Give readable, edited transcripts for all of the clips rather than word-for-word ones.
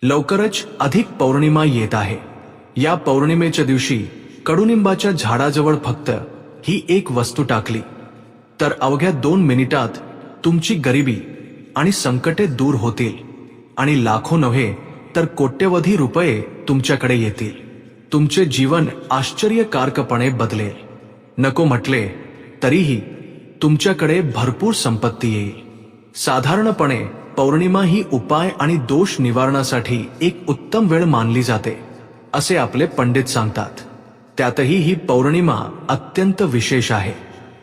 लवकरच अधिक पौर्णिमा येत आहे। या पौर्णिमेच्या दिवशी कडुनिंबाच्या झाडाजवळ फक्त ही एक वस्तू टाकली तर अवघ्या 2 मिनिटात तुमची गरिबी आणि संकटे दूर होतील आणि लाखो नव्हे तर कोट्यवधी रुपये तुमच्याकडे येतील। तुमचे जीवन आश्चर्यकारकपणे बदलेल। नको म्हटले तरीही तुमच्याकडे भरपूर संपत्ती येईल। साधारणपणे पौर्णिमा ही उपाय आणि दोष निवारणासाठी एक उत्तम वेळ मानली जाते असे आपले पंडित सांगतात। त्यातही ही पौर्णिमा अत्यंत विशेष आहे।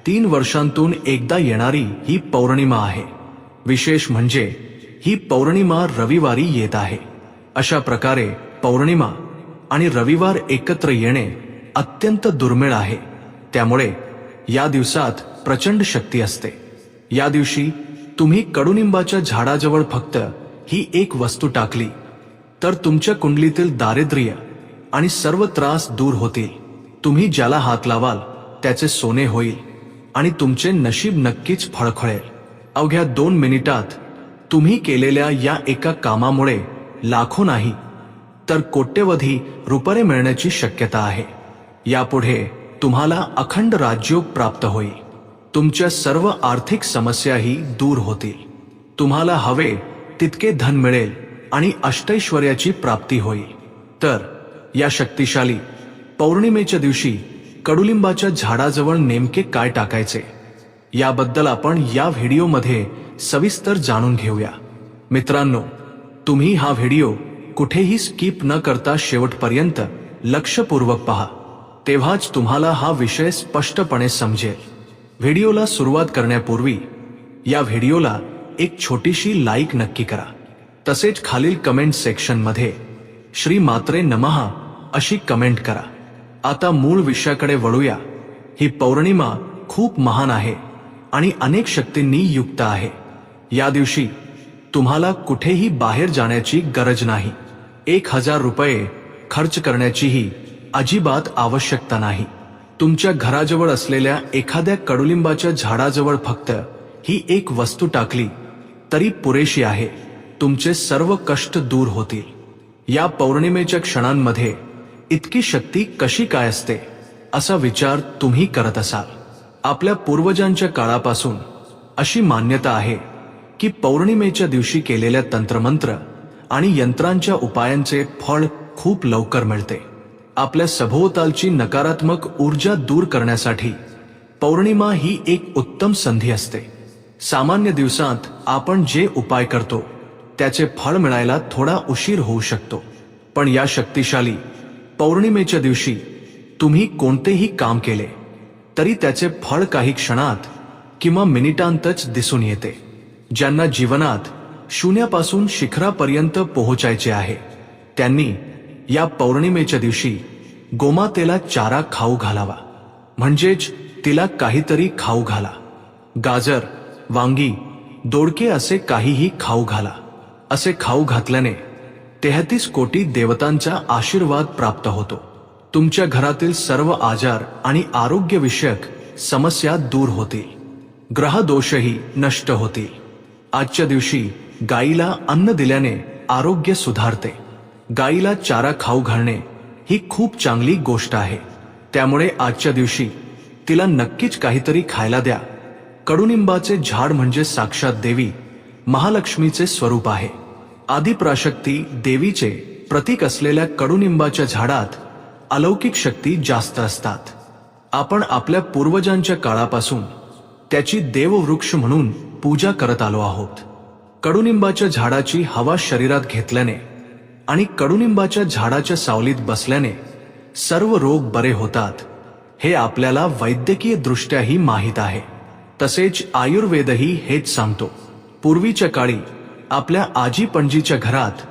3 वर्षांतून एकदा येणारी ही पौर्णिमा आहे। विशेष म्हणजे ही पौर्णिमा रविवारी येत आहे। अशा प्रकारे पौर्णिमा आणि रविवार एकत्र येणे अत्यंत दुर्मिळ आहे। त्यामुळे या दिवसात प्रचंड शक्ती असते। या दिवशी तुम्ही कडुनिंबाच्या झाडाजवळ फक्त ही एक वस्तू टाकली तर तुमच्या कुंडलीतील दारिद्र्य आणि सर्व त्रास दूर होतील। तुम्ही ज्याला हात लावाल त्याचे सोने होईल आणि तुमचे नशीब नक्कीच फळफळेल। अवघ्या 2 मिनिटात तुम्ही केलेल्या या एका कामामुळे लाखो नाही तर कोट्यवधी रुपये मिळण्याची शक्यता आहे। यापुढे तुम्हाला अखंड राजयोग प्राप्त होईल। तुमच्या सर्व आर्थिक समस्याही दूर होतील। तुम्हाला हवे तितके धन मिळेल आणि अष्टैश्वर्याची प्राप्ती होईल। तर या शक्तिशाली पौर्णिमेच्या दिवशी कडुलिंबाच्या झाडाजवळ नेमके काय टाकायचे याबद्दल आपण या व्हिडिओमध्ये सविस्तर जाणून घेऊया। मित्रांनो, तुम्ही हा व्हिडिओ कुठेही स्किप न करता शेवटपर्यंत लक्षपूर्वक पहा, तेव्हाच तुम्हाला हा विषय स्पष्टपणे समजेल। व्हिडिओला सुरुवात करण्यापूर्वी या व्हिडिओला एक छोटीशी लाईक नक्की करा। तसेच खालील कमेंट सेक्शनमध्ये श्री मात्रे नमः अशी कमेंट करा। आता मूळ विषयाकडे वळूया। ही पौर्णिमा खूप महान आहे आणि अनेक शक्तींनी युक्त आहे। या दिवशी तुम्हाला कुठेही बाहेर जाण्याची गरज नाही। 1000 रुपये खर्च करण्याचीही अजिबात आवश्यकता नाही। तुमच्या घराजवळ असलेल्या एखाद्या कडुलिंबाच्या झाडाजवळ फक्त ही एक वस्तू टाकली तरी पुरेशी आहे। तुमचे सर्व कष्ट दूर होतील। या पौर्णिमेच्या क्षणांमध्ये इतकी शक्ती कशी काय असते असा विचार तुम्ही करत असाल। आपल्या पूर्वजांच्या काळापासून अशी मान्यता आहे की पौर्णिमेच्या दिवशी केलेल्या तंत्रमंत्र आणि यंत्रांच्या उपायांचे फळ खूप लवकर मिळते। आपल्या सभोवतालची नकारात्मक ऊर्जा दूर करण्यासाठी पौर्णिमा ही एक उत्तम संधी असते। सामान्य दिवसात आपण जे उपाय करतो त्याचे फळ मिळायला थोडा उशीर होऊ शकतो, पण या शक्तिशाली पौर्णिमेच्या दिवशी तुम्ही कोणतेही काम केले तरी त्याचे फळ काही क्षणात किंवा मिनिटांतच दिसून येते। ज्यांना जीवनात शून्यापासून शिखरापर्यंत पोहोचायचे आहे त्यांनी या पौर्णिमेच्या दिवशी गोमातेला चारा खाऊ घालावा, म्हणजेच तिला काहीतरी खाऊ घाला। गाजर, वांगी, दोडके असे काहीही खाऊ घाला। असे खाऊ घातल्याने 33 कोटी देवतांचा आशीर्वाद प्राप्त होतो। तुमच्या घरातील सर्व आजार आणि आरोग्यविषयक समस्या दूर होतील। ग्रह दोषही नष्ट होतील। आजच्या दिवशी गाईला अन्न दिल्याने आरोग्य सुधारते। गाईला चारा खाऊ घालणे ही खूप चांगली गोष्ट आहे। त्यामुळे आजच्या दिवशी तिला नक्कीच काहीतरी खायला द्या। कडुनिंबाचे झाड म्हणजे साक्षात देवी महालक्ष्मीचे स्वरूप आहे। आदिपराशक्ती देवीचे प्रतीक असलेल्या कडुनिंबाच्या झाडात अलौकिक शक्ती जास्त असतात। आपण आपल्या पूर्वजांच्या काळापासून त्याची देववृक्ष म्हणून पूजा करत आलो आहोत। कडुनिंबाच्या झाडाची हवा शरीरात घेतल्याने आणि कडुनिंबाच्या झाडाच्या सावलीत बसल्याने सर्व रोग बरे होतात, हे आपल्याला वैद्यकीय दृष्ट्याही माहीत आहे। तसेच आयुर्वेदही हेच सांगतो। पूर्वीच्या काळी आपल्या आजी पणजीच्या घरात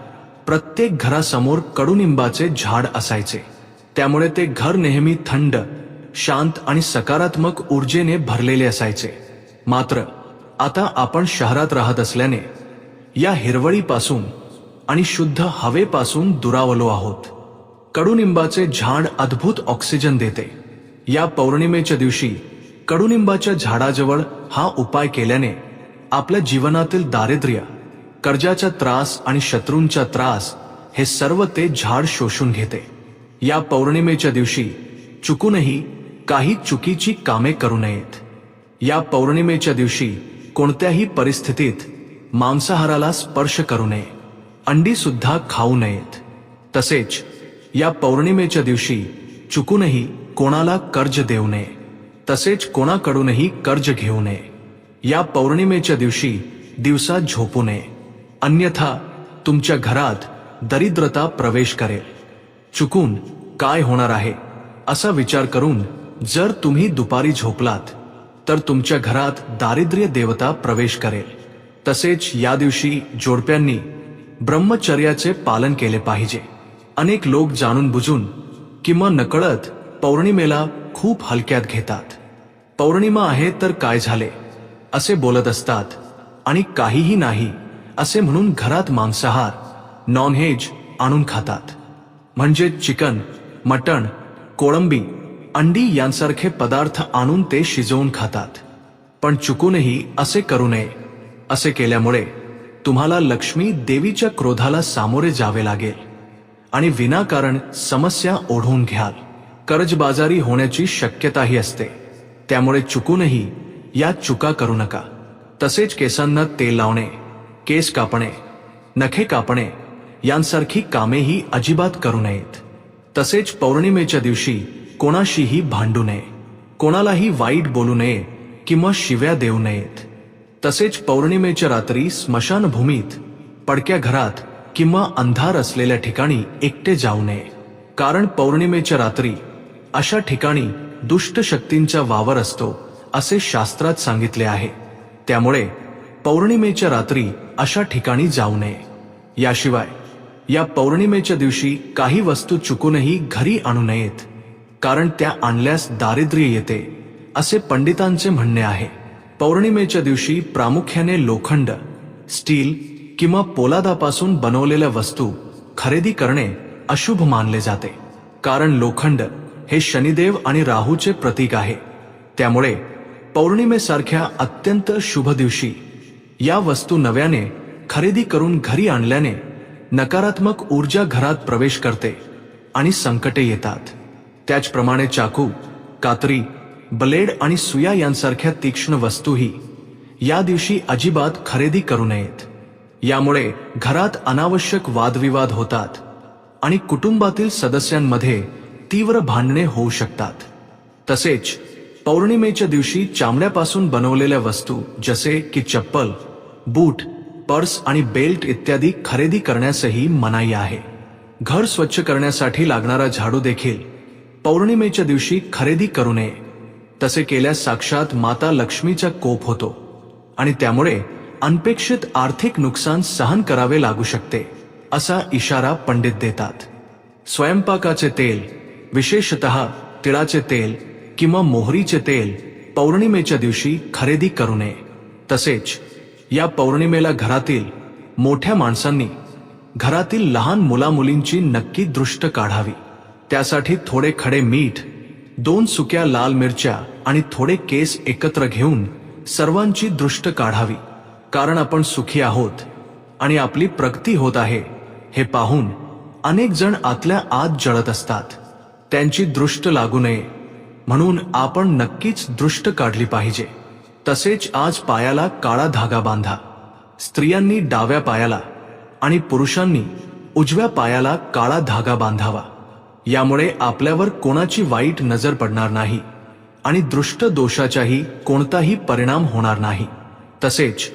प्रत्येक घरासमोर कडुनिंबाचे झाड असायचे। त्यामुळे ते घर नेहमी थंड, शांत आणि सकारात्मक ऊर्जेने भरलेले असायचे। मात्र आता आपण शहरात राहत असल्याने या हिरवळीपासून आणि शुद्ध हवेपासून दुरावलो आहोत। कडुनिंबाचे झाड अद्भुत ऑक्सिजन देते। या पौर्णिमेच्या दिवशी कडुनिंबाच्या झाडाजवळ हा उपाय केल्याने आपल्या जीवनातील दारिद्र्य, कर्जाचा त्रास आणि शत्रूंचा त्रास हे सर्व ते झाड शोषून घेते. या पौर्णिमेच्या दिवशी चुकूनही काही चुकीची कामे करू नयेत. या पौर्णिमेच्या दिवशी कोणत्याही परिस्थितीत मांसाहाराला स्पर्श करू नये. अंडी सुद्धा खाऊ नयेत. तसेच या पौर्णिमेच्या दिवशी चुकूनही कोणाला कर्ज देऊ नये. तसेच कोणाकडूनही कर्ज घेऊ नये. या पौर्णिमेच्या दिवशी दिवसा झोपू नये, अन्यथा तुमच्या घरात दरिद्रता प्रवेश करेल. चुकून काय होणार आहे असा विचार करून जर तुम्ही दुपारी झोपलात तर तुमच्या घरात दारिद्र्य देवता प्रवेश करेल. तसेच या दिवशी जोडप्यांनी ब्रह्मचर्याचे पालन केले पाहिजे. अनेक लोक जाणून बुजून किंवा नकळत पौर्णिमेला खूप हलक्यात घेतात. पौर्णिमा आहे तर काय झाले असे बोलत असतात आणि काहीही नाही असे म्हणून घरात मांसाहार, नॉनव्हेज आणून खातात. म्हणजे चिकन, मटण, कोळंबी, अंडी यांसारखे पदार्थ आणून ते शिजवून खातात. पण चुकूनही असे करू नये. असे केल्यामुळे तुम्हाला लक्ष्मी देवीच्या क्रोधाला सामोरे जावे लागेल आणि विनाकारण समस्या ओढवून घ्याल. कर्जबाजारी होण्याची शक्यताही असते. त्यामुळे चुकूनही या चुका करू नका. तसेच केसांना तेल लावणे, केस कापणे, नखे कापणे यांसारखी कामेही अजिबात करू नयेत. तसेच पौर्णिमेच्या दिवशी कोणाशीही भांडू नये, कोणालाही वाईट बोलू नये किंवा शिव्या देऊ नयेत. तसेच पौर्णिमेच्या रात्री स्मशानभूमीत, पडक्या घरात किंवा अंधार असलेल्या ठिकाणी एकटे जाऊ नये. कारण पौर्णिमेच्या रात्री अशा ठिकाणी दुष्ट शक्तींचा वावर असतो असे शास्त्रात सांगितले आहे. त्यामुळे पौर्णिमेच्या रात्री अशा ठिकाणी जाऊ नये. याशिवाय या पौर्णिमेच्या दिवशी काही वस्तू चुकूनही घरी आणू नयेत, कारण त्या आणल्यास दारिद्र्य येते असे पंडितांचे म्हणणे आहे. पौर्णिमेच्या दिवशी प्रामुख्याने लोखंड, स्टील किंवा पोलादापासून बनवलेल्या वस्तू खरेदी करणे अशुभ मानले जाते. कारण लोखंड हे शनिदेव आणि राहूचे प्रतीक आहे. त्यामुळे पौर्णिमेसारख्या अत्यंत शुभ दिवशी या वस्तू नव्याने खरेदी करून घरी आणल्याने नकारात्मक ऊर्जा घरात प्रवेश करते आणि संकटे येतात. त्याचप्रमाणे चाकू, कात्री, ब्लेड आणि सुया यांसारख्या तीक्ष्ण वस्तूही या दिवशी अजिबात खरेदी करू नयेत. यामुळे घरात अनावश्यक वादविवाद होतात आणि कुटुंबातील सदस्यांमध्ये तीव्र भांडणे होऊ शकतात. तसेच पौर्णिमेच्या दिवशी चामड्यापासून बनवलेल्या वस्तू जसे की चप्पल, बूट, पर्स आणि बेल्ट इत्यादी खरेदी करण्यासही मनाई आहे. घर स्वच्छ करण्यासाठी लागणारा झाडू देखील पौर्णिमेच्या दिवशी खरेदी करू नये. तसे केल्यास साक्षात माता लक्ष्मीचा कोप होतो आणि त्यामुळे अनपेक्षित आर्थिक नुकसान सहन करावे लागू शकते असा इशारा पंडित देतात. स्वयंपाकाचे तेल, विशेषतः तिळाचे तेल किंवा मोहरीचे तेल पौर्णिमेच्या दिवशी खरेदी करू नये. तसेच या पौर्णिमेला घरातील मोठ्या माणसांनी घरातील लहान मुलामुलींची नक्की दृष्ट काढावी. त्यासाठी थोडे खडे मीठ, 2 सुक्या लाल मिरच्या आणि थोडे केस एकत्र घेऊन सर्वांची दृष्ट काढावी. कारण आपण सुखी आहोत आणि आपली प्रगती होत आहे हे पाहून अनेक जण आतल्या आत जळत असतात. त्यांची दृष्ट लागू नये म्हणून आपण नक्कीच दृष्ट काढली पाहिजे. तसेच आज पायाला काळा धागा बांधा. स्त्रियांनी डाव्या पायाला आणि पुरुषांनी उजव्या पायाला काळा धागा बांधावा. यामुळे आपल्यावर कोणाची वाईट नजर पडणार नाही आणि दृष्ट दोषाचाही कोणताही परिणाम होणार नाही. तसेच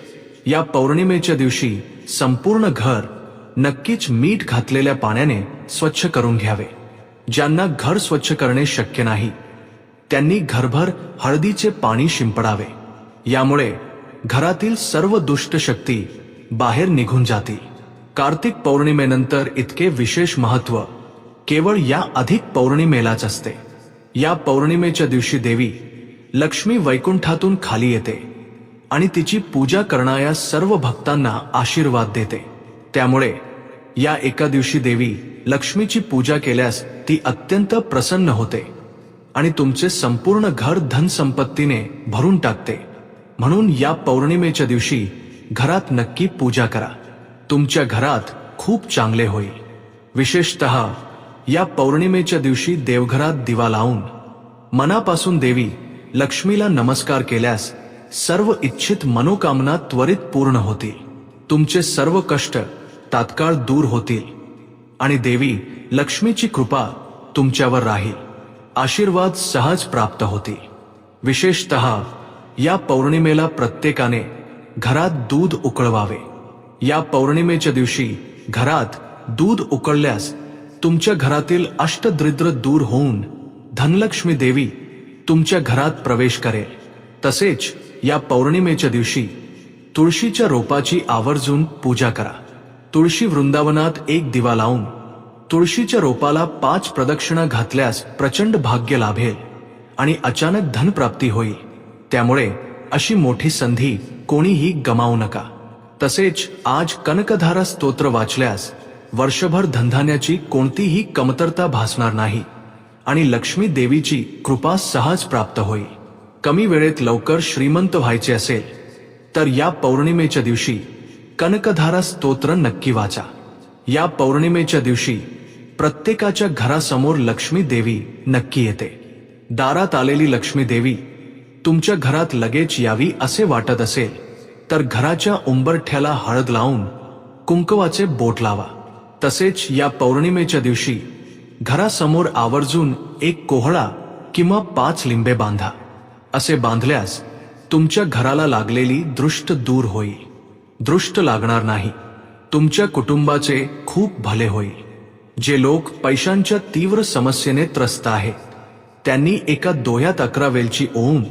या पौर्णिमेच्या दिवशी संपूर्ण घर नक्कीच मीठ घातलेल्या पाण्याने स्वच्छ करून घ्यावे. ज्यांना घर स्वच्छ करणे शक्य नाही त्यांनी घरभर हळदीचे पाणी शिंपडावे. यामुळे घरातील सर्व दुष्ट शक्ती बाहेर निघून जातील. कार्तिक पौर्णिमेनंतर इतके विशेष महत्त्व केवळ या अधिक पौर्णिमेलाच असते. या पौर्णिमेच्या दिवशी देवी लक्ष्मी वैकुंठातून खाली येते आणि तिची पूजा करणाऱ्या सर्व भक्तांना आशीर्वाद देते. त्यामुळे या एका दिवशी देवी लक्ष्मीची पूजा केल्यास ती अत्यंत प्रसन्न होते आणि तुमचे संपूर्ण घर धनसंपत्तीने भरून टाकते. म्हणून या पौर्णिमेच्या दिवशी घरात नक्की पूजा करा. तुमच्या घरात खूप चांगले होईल. विशेषतः या पौर्णिमेच्या दिवशी देवघरात दिवा लावून मनापासून देवी लक्ष्मीला नमस्कार केल्यास सर्व इच्छित मनोकामना त्वरित पूर्ण होतील, तुमचे सर्व कष्ट तात्काळ दूर होतील आणि देवी लक्ष्मीची कृपा तुमच्यावर राहील, आशीर्वाद सहज प्राप्त होतील. विशेषतः या पौर्णिमेला प्रत्येकाने घरात दूध उकळवावे. या पौर्णिमेच्या दिवशी घरात दूध उकळल्यास तुमच्या घरातील अष्टदरिद्र दूर होऊन धनलक्ष्मी देवी तुमच्या घरात प्रवेश करेल. तसेच या पौर्णिमेच्या दिवशी तुळशीच्या रोपाची आवर्जून पूजा करा. तुळशी वृंदावनात एक दिवा लावून तुळशीच्या रोपाला 5 प्रदक्षिणा घातल्यास प्रचंड भाग्य लाभेल आणि अचानक धनप्राप्ती होईल. त्यामुळे अशी मोठी संधी कोणीही गमावू नका. तसेच आज कनकधारा स्तोत्र वाचल्यास वर्षभर धनधान्याची कोणतीही कमतरता भासणार नाही आणि लक्ष्मी देवीची कृपा सहज प्राप्त होईल. कमी वेळेत लवकर श्रीमंत व्हायचे असेल तर या पौर्णिमेच्या दिवशी कनकधारा स्तोत्र नक्की वाचा. या पौर्णिमेच्या दिवशी प्रत्येकाच्या घरासमोर लक्ष्मी देवी नक्की येते. दारात आलेली लक्ष्मी देवी तुमच्या घरात लगेच यावी असे वाटत असेल तर घराच्या उंबरठ्याला हळद लावून कुंकवाचे बोट लावा. तसेच या पौर्णिमेच्या दिवशी घरासमोर आवर्जून एक कोहळा किंवा 5 लिंबे बांधा. असे बांधल्यास तुमच्या घराला लागलेली दृष्ट दूर होईल, दृष्ट लागणार नाही. तुमच्या कुटुंबाचे खूप भले होईल. जे लोक पैशांच्या तीव्र समस्येने त्रस्त आहेत त्यांनी एका दोह्यात 11 वेलची ओवून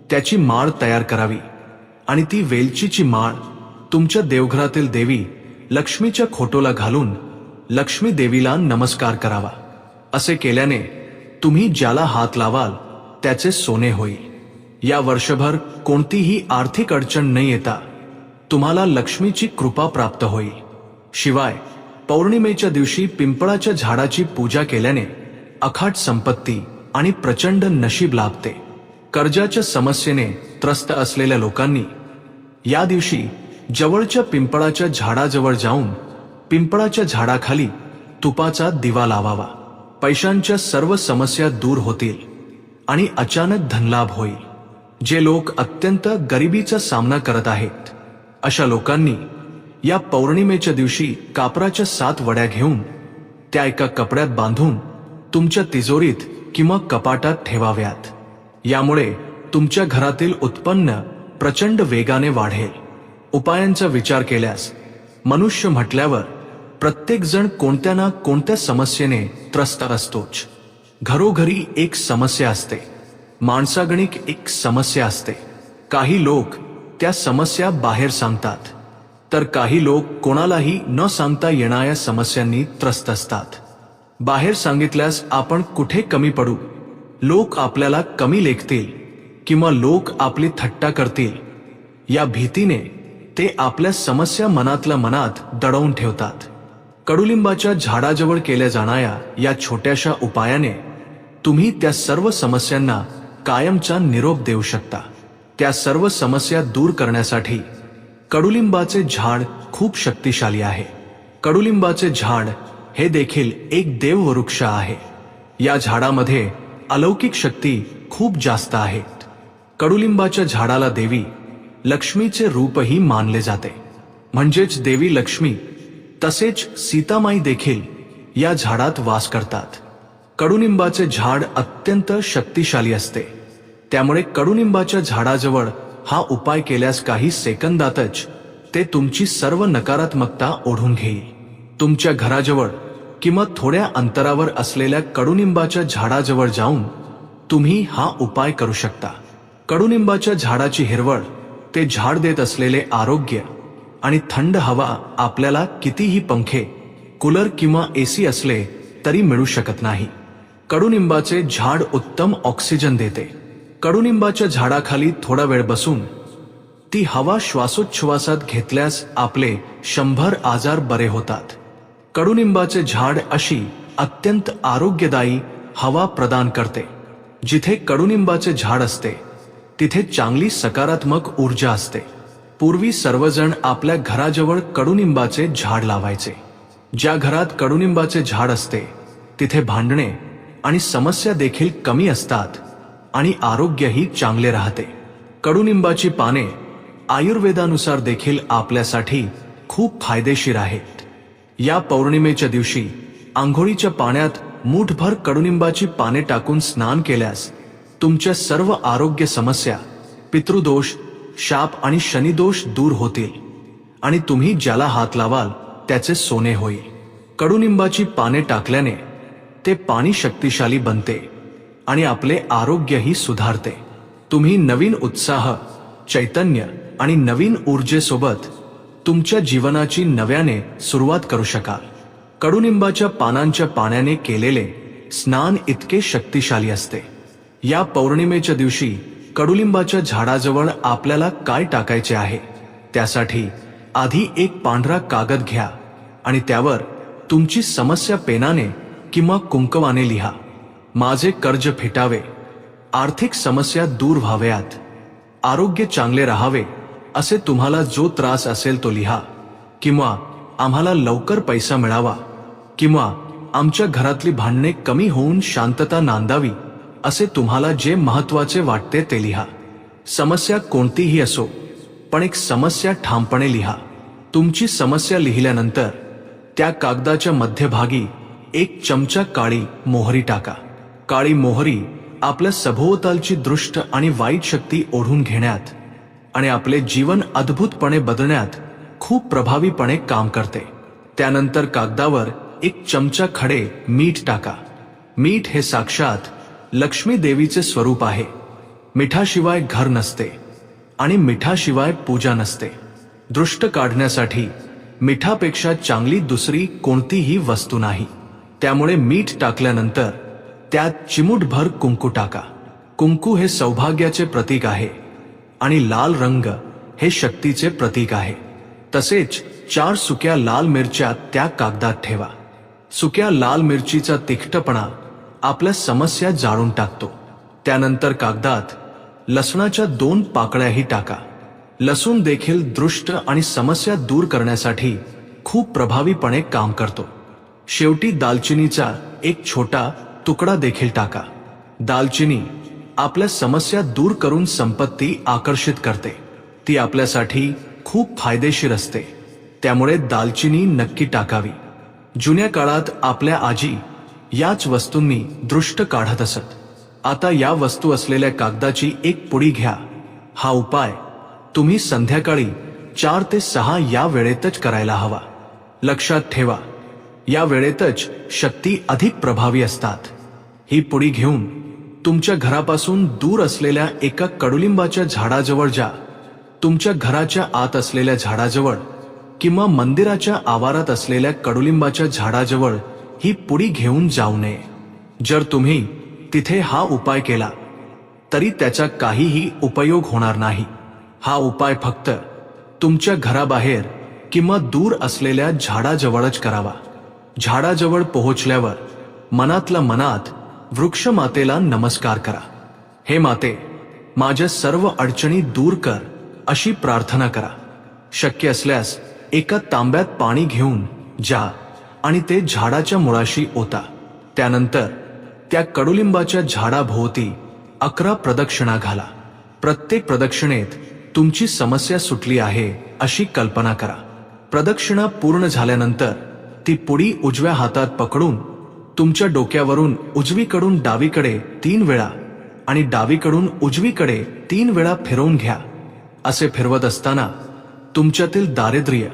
त्याची माळ तयार करावी आणि ती वेलचीची माळ तुमच्या देवघरातील देवी लक्ष्मीच्या खोटोला घालून लक्ष्मी देवीला नमस्कार करावा. असे केल्याने तुम्ही ज्याला हात लावाल त्याचे सोने होईल. या वर्षभर कोणतीही आर्थिक अडचण न येता तुम्हाला लक्ष्मीची कृपा प्राप्त होईल. शिवाय पौर्णिमेच्या दिवशी पिंपळाच्या झाडाची पूजा केल्याने अफाट संपत्ती आणि प्रचंड नशीब लाभते. कर्जाच्या समस्येने त्रस्त असलेल्या लोकांनी या दिवशी जवळच्या पिंपळाच्या झाडाजवळ जाऊन पिंपळाच्या झाडाखाली तुपाचा दिवा लावावा. पैशांच्या सर्व समस्या दूर होतील आणि अचानक धनलाभ होईल. जे लोक अत्यंत गरिबीचा सामना करत आहेत अशा लोकांनी या पौर्णिमेच्या दिवशी कापराच्या 7 वड्या घेऊन त्या एका कपड्यात बांधून तुमच्या तिजोरीत किंवा कपाटात ठेवाव्यात. यामुळे तुमच्या घरातील उत्पन्न प्रचंड वेगाने वाढेल. उपायांचा विचार केल्यास मनुष्य म्हटल्यावर प्रत्येक जण कोणत्या ना कोणत्या समस्येने त्रस्त असतोच. घरोघरी एक समस्या असते, माणसागणिक एक समस्या असते. काही लोक त्या समस्या बाहेर सांगतात तर काही लोक कोणालाही न सांगता येणाऱ्या समस्यांनी त्रस्त असतात. बाहेर सांगितल्यास आपण कुठे कमी पडू, लोक आपल्याला कमी लेखतील किंवा लोक आपली थट्टा करतील या भीतीने ते आपल्या समस्या मनातल्या मनात दडवून ठेवतात. कडुलिंबाच्या झाडाजवळ केल्या जाणाऱ्या या छोट्याशा उपायाने तुम्ही त्या सर्व समस्यांना कायमचा निरोप देऊ शकता. त्या सर्व समस्या दूर करण्यासाठी कडुलिंबाचे झाड खूप शक्तिशाली आहे. कडुलिंबाचे झाड हे देखील एक देववृक्ष आहे. या झाडामध्ये अलौकिक शक्ती खूप जास्त आहेत. कडुलिंबाच्या झाडाला देवी लक्ष्मीचे रूपही मानले जाते. म्हणजेच देवी लक्ष्मी तसेच सीतामाई देखील या झाडात वास करतात. कडुनिंबाचे झाड अत्यंत शक्तिशाली असते. त्यामुळे कडुनिंबाच्या झाडाजवळ हा उपाय केल्यास काही सेकंदातच ते तुमची सर्व नकारात्मकता ओढून घेईल. तुमच्या घराजवळ किंवा थोड्या अंतरावर असलेल्या कडुनिंबाच्या झाडाजवळ जाऊन तुम्ही हा उपाय करू शकता. कडुनिंबाच्या झाडाची हिरवळ ते झाड देत असलेले आरोग्य आणि थंड हवा आपल्याला कितीही पंखे, कूलर किंवा एसी असले तरी मिळू शकत नाही. कडुनिंबाचे झाड उत्तम ऑक्सिजन देते. कडुनिंबाच्या झाडाखाली थोडा वेळ बसून ती हवा श्वासोच्छवासात घेतल्यास आपले 100 आजार बरे होतात. कडुनिंबाचे झाड अशी अत्यंत आरोग्यदायी हवा प्रदान करते. जिथे कडुनिंबाचे झाड असते तिथे चांगली सकारात्मक ऊर्जा असते. पूर्वी सर्वजण आपल्या घराजवळ कडुनिंबाचे झाड लावायचे. ज्या घरात कडुनिंबाचे झाड असते तिथे भांडणे आणि समस्या देखील कमी असतात आणि आरोग्यही चांगले राहते. कडुनिंबाची पाने आयुर्वेदानुसार देखील आपल्यासाठी खूप फायदेशीर आहेत. या पौर्णिमेच्या दिवशी आंघोळीच्या पाण्यात मूठभर कडुनिंबाची पाने टाकून स्नान केल्यास तुमच्या सर्व आरोग्य समस्या, पितृदोष, शाप आणि शनिदोष दूर होतील आणि तुम्ही ज्याला हात लावाल त्याचे सोने होईल. कडुनिंबाची पाने टाकल्याने ते पाणी शक्तिशाली बनते आणि आपले आरोग्यही सुधारते. तुम्ही नवीन उत्साह, चैतन्य आणि नवीन ऊर्जेसोबत तुमच्या जीवनाची नव्याने सुरुवात करू शकाल. कडुनिंबाच्या पानांच्या पाण्याने केलेले स्नान इतके शक्तिशाली असते. या पौर्णिमेच्या दिवशी कडुलिंबाच्या झाडाजवळ आपल्याला काय टाकायचे आहे त्यासाठी आधी एक पांढरा कागद घ्या आणि त्यावर तुमची समस्या पेनाने किंवा कुंकवाने लिहा. माझे कर्ज फिटावे, आर्थिक समस्या दूर व्हाव्यात, आरोग्य चांगले राहावे असे तुम्हाला जो त्रास असेल तो लिहा. किंवा आम्हाला लवकर पैसा मिळावा, किंवा आमच्या घरातली भांडणे कमी होऊन शांतता नांदावी असे तुम्हाला जे महत्त्वाचे वाटते ते लिहा. समस्या कोणतीही असो, पण एक समस्या ठामपणे लिहा. तुमची समस्या लिहिल्यानंतर त्या कागदाच्या मध्यभागी एक चमचा काळी मोहरी टाका. काळी मोहरी आपल्या सभोवतालची दृष्ट आणि वाईट शक्ती ओढून घेण्यात आणि आपले जीवन अद्भुतपणे बदलण्यात खूप प्रभावीपणे काम करते. त्यानंतर कागदावर एक चमचा खडे मीठ टाका. मीठ हे साक्षात लक्ष्मी देवीचे स्वरूप आहे. मिठाशिवाय घर नसते आणि मिठाशिवाय पूजा नसते. दृष्ट काढण्यासाठी मिठापेक्षा चांगली दुसरी कोणतीही वस्तू नाही. त्यामुळे मीठ टाकल्यानंतर त्यात चिमूटभर कुंकू टाका. कुंकू हे सौभाग्याचे प्रतीक आहे आणि लाल रंग हे शक्तीचे प्रतीक आहे. तसेच 4 सुक्या लाल मिरच्या त्या कागदात ठेवा. सुक्या लाल मिरचीचा तिखटपणा आपल्या समस्या जाळून टाकतो. त्यानंतर कागदात लसणाच्या 2 पाकळ्याही टाका. लसूण देखील दृष्ट आणि समस्या दूर करण्यासाठी खूप प्रभावीपणे काम करतो. शेवटी दालचिनीचा एक छोटा तुकडा देखील टाका. दालचिनी आपल्या समस्या दूर करून संपत्ती आकर्षित करते. ती आपल्यासाठी खूप फायदेशीर असते. त्यामुळे दालचिनी नक्की टाकावी. जुन्या काळात आपल्या आजी याच वस्तूंनी दृष्ट काढत असत. आता या वस्तू असलेल्या कागदाची एक पुडी घ्या. हा उपाय तुम्ही संध्याकाळी 4 ते 6 या वेळेतच करायला हवा. लक्षात ठेवा, या वेळेतच शक्ती अधिक प्रभावी असतात. ही पुडी घेऊन तुमच्या घरापासून दूर असलेल्या एका कडुलिंबाच्या झाडाजवळ जा. तुमच्या घराच्या आत असलेल्या झाडाजवळ किंवा मंदिराच्या आवारात असलेल्या कडुलिंबाच्या झाडाजवळ ही पुडी घेऊन जाऊ नये. जर तुम्ही तिथे हा उपाय केला तरी त्याचा काहीही उपयोग होणार नाही. हा उपाय फक्त तुमच्या घराबाहेर किंवा दूर असलेल्या झाडाजवळच करावा. झाडाजवळ पोहोचल्यावर मनातल्या मनात वृक्ष मातेला नमस्कार करा. हे माते, माझ्या सर्व अडचणी दूर कर अशी प्रार्थना करा. शक्य असल्यास एका तांब्यात पाणी घेऊन जा आणि ते झाडाच्या मुळाशी ओता. त्यानंतर त्या कडुलिंबाच्या झाडाभोवती 11 प्रदक्षिणा घाला. प्रत्येक प्रदक्षिणेत तुमची समस्या सुटली आहे अशी कल्पना करा. प्रदक्षिणा पूर्ण झाल्यानंतर ती पुडी उजव्या हातात पकडून तुमच्या डोक्यावरून उजवीकडून डावीकडे 3 वेळा आणि डावीकडून उजवीकडे 3 वेळा फिरवून घ्या. असे फिरवत असताना तुमच्यातील दारिद्र्य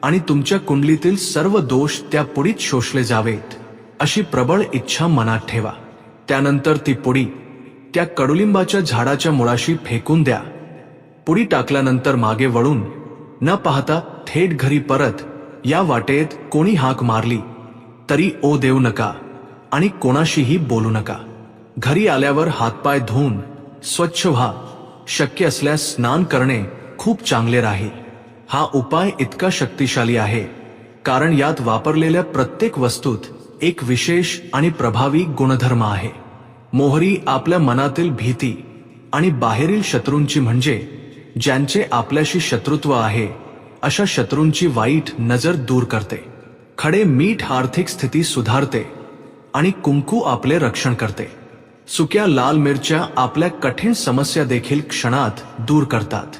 आणि तुमच्या कुंडलीतील सर्व दोष त्या पुडीत शोषले जावेत अशी प्रबळ इच्छा मनात ठेवा. त्यानंतर ती पुडी त्या कडुलिंबाच्या झाडाच्या मुळाशी फेकून द्या. पुडी टाकल्यानंतर मागे वळून न पाहता थेट घरी परत या. वाटेत कोणी हाक मारली तरी ओ देऊ नका आणि कोणाशीही बोलू नका. घरी आल्यावर हातपाय धुवून स्वच्छ व्हा. शक्य असल्यास स्नान करणे खूप चांगले राहील. हा उपाय इतका शक्तिशाली आहे कारण यात वापरलेल्या प्रत्येक वस्तूत एक विशेष आणि प्रभावी गुणधर्म आहे. मोहरी आपल्या मनातील भीती आणि बाहेरील शत्रूंची म्हणजे ज्यांचे आपल्याशी शत्रुत्व आहे अशा शत्रूंची वाईट नजर दूर करते. खडे मीठ आर्थिक स्थिती सुधारते आणि कुंकू आपले रक्षण करते. सुक्या लाल मिरच्या आपल्या कठीण समस्या देखील क्षणात दूर करतात.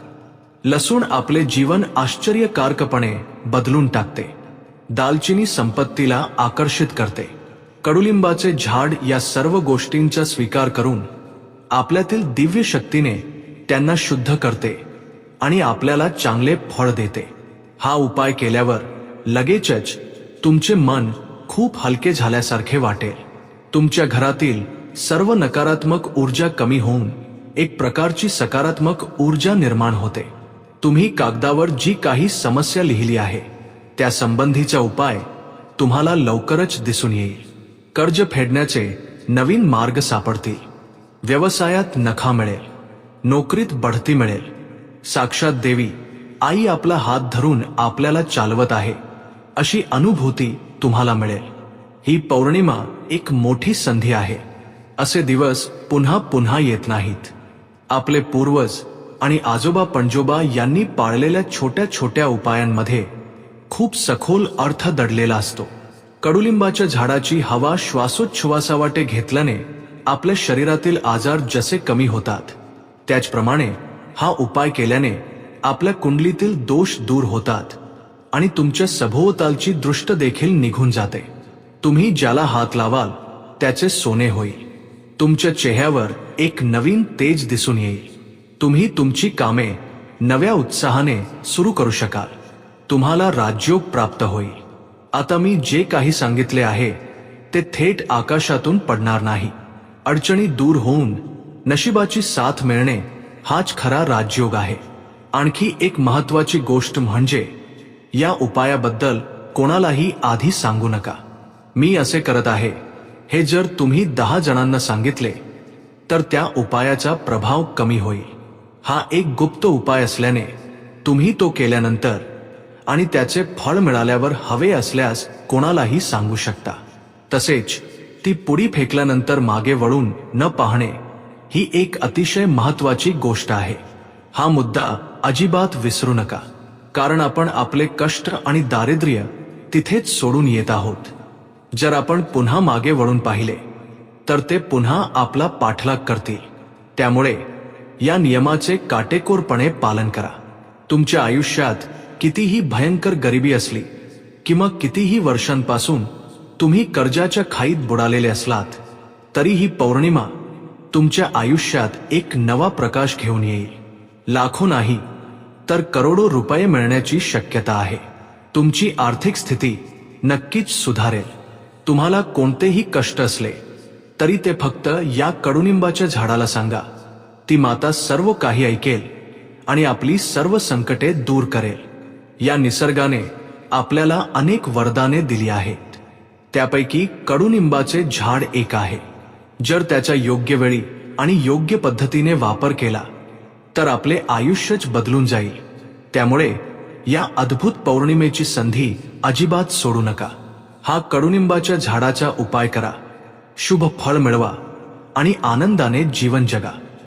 लसूण आपले जीवन आश्चर्यकारकपणे बदलून टाकते. दालचिनी संपत्तीला आकर्षित करते. कडुलिंबाचे झाड या सर्व गोष्टींचा स्वीकार करून आपल्यातील दिव्य शक्तीने त्यांना शुद्ध करते आणि आपल्याला चांगले फळ देते. हा उपाय केल्यावर लगेचच तुमचे मन खूप हलके झाल्यासारखे वाटेल. तुमच्या घरातील सर्व नकारात्मक ऊर्जा कमी होऊन एक प्रकारची सकारात्मक ऊर्जा निर्माण होते. तुम्ही कागदावर जी काही समस्या लिहिली आहे त्या संबंधीचा उपाय तुम्हाला लवकरच दिसून येईल. कर्ज फेडण्याचे नवीन मार्ग सापडतील. व्यवसायात नफा मिळेल. नोकरीत बढती मिळेल. साक्षात देवी आई आपला हात धरून आपल्याला चालवत आहे अशी अनुभूती तुम्हाला मिळेल. ही पौर्णिमा एक मोठी संधी आहे. असे दिवस पुन्हा पुन्हा येत नाहीत. आपले पूर्वज आणि आजोबा पणजोबा यांनी पाळलेल्या छोट्या छोट्या उपायांमध्ये खूप सखोल अर्थ दडलेला असतो. कडुलिंबाच्या झाडाची हवा श्वासोच्छवासावाटे घेतल्याने आपल्या शरीरातील आजार जसे कमी होतात त्याचप्रमाणे हा उपाय केल्याने आपल्या कुंडलीतील दोष दूर होतात आणि तुमच्या सभोवतालची दृष्ट देखील निघून जाते. तुम्ही ज्याला हात लावाल त्याचे सोने होईल. तुमच्या चेहऱ्यावर एक नवीन तेज दिसून येईल. तुम्ही तुमची कामे नव्या उत्साहाने सुरू करू शकाल. तुम्हाला राजयोग प्राप्त होईल. आता मी जे काही सांगितले आहे ते थेट आकाशातून पडणार नाही. अडचणी दूर होऊन नशिबाची साथ मिळणे हाच खरा राजयोग आहे. आणखी एक महत्त्वाची गोष्ट म्हणजे या उपायाबद्दल कोणालाही आधी सांगू नका. मी असे करत आहे हे जर तुम्ही 10 जणांना सांगितले तर त्या उपायाचा प्रभाव कमी होईल. हा एक गुप्त उपाय असल्याने तुम्ही तो केल्यानंतर आणि त्याचे फळ मिळाल्यावर हवे असल्यास कोणालाही सांगू शकता. तसेच ती पुडी फेकल्यानंतर मागे वळून न पाहणे ही एक अतिशय महत्त्वाची गोष्ट आहे. हा मुद्दा अजिबात विसरू नका, कारण आपण आपले कष्ट आणि दारिद्र्य तिथेच सोडून येत आहोत. जर आपण पुन्हा मागे वळून पाहिले तर ते पुन्हा आपला पाठलाग करतील. त्यामुळे या नियमाचे काटेकोरपणे पालन करा. तुमच्या आयुष्यात कितीही भयंकर गरिबी असली किंवा कितीही वर्षांपासून तुम्ही कर्जाच्या खाईत बुडालेले असलात तरी ही पौर्णिमा तुमच्या आयुष्यात एक नवा प्रकाश घेऊन येईल. लाखो नाही तर करोडो रुपये मिळण्याची शक्यता आहे. तुमची आर्थिक स्थिती नक्कीच सुधारेल. तुम्हाला कोणतेही कष्ट असले तरी ते फक्त या कडुनिंबाच्या झाडाला सांगा. ती माता सर्व काही ऐकेल आणि आपली सर्व संकटे दूर करेल. या निसर्गाने आपल्याला अनेक वरदाने दिली आहेत. त्यापैकी कडुनिंबाचे झाड एक आहे. जर त्याचा योग्य वेळी आणि योग्य पद्धतीने वापर केला तर आपले आयुष्यच बदलून जाईल. त्यामुळे या अद्भुत पौर्णिमेची संधी अजिबात सोडू नका. हा कडुनिंबाच्या झाडाचा उपाय करा. शुभ फळ मिळवा आणि आनंदाने जीवन जगा.